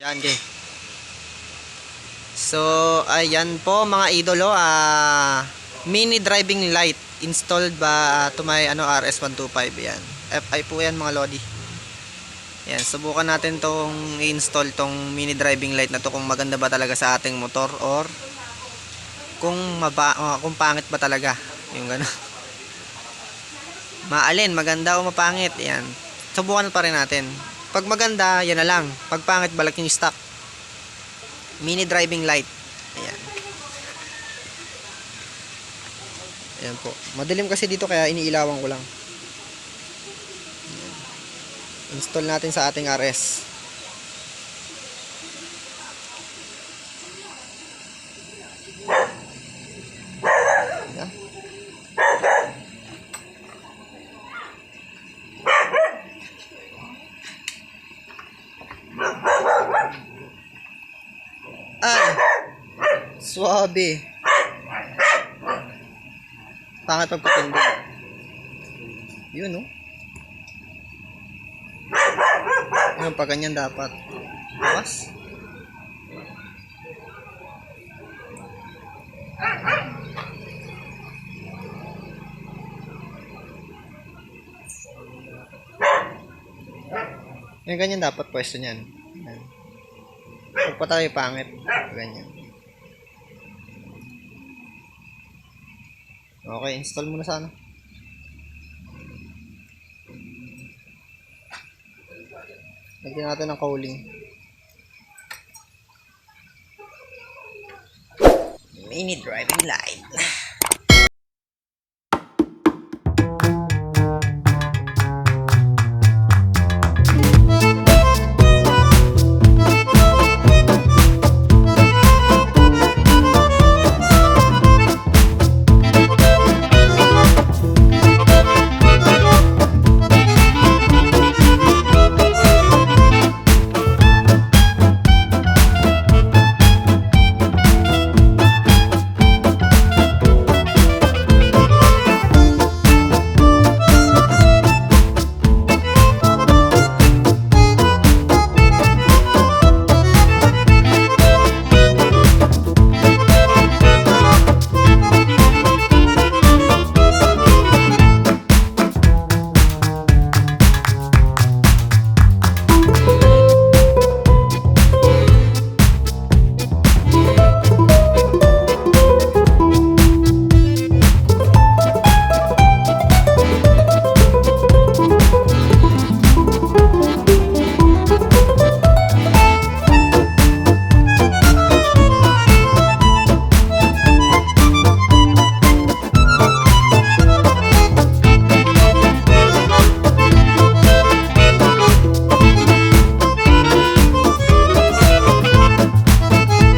Yan, okay. So, ayan po mga idolo, mini driving light installed ba to my RS125 yan. FI po yan mga lodi. Yan, subukan natin tong i-install tong mini driving light na to kung maganda ba talaga sa ating motor or kung kung pangit ba talaga. Yung gano'n. Maalin, maganda o mapangit. Yan. Subukan pa rin natin. Pag maganda, yan na lang. Pag pangit, balik yung stock. Mini driving light. Ayan. Ayan po. Madilim kasi dito kaya iniilawan ko lang. Ayan. Install natin sa ating RS. Ayan. Ay, suabe. Pangit pagpapindot. Yun, no? Yung pag ganyan dapat. Bukas. Yung ganyan dapat pwesto niyan. Yan. Huwag pa tayo pangit. Ganyan. Okay, install muna sana. Lagyan natin ng cowling. Mini driving light.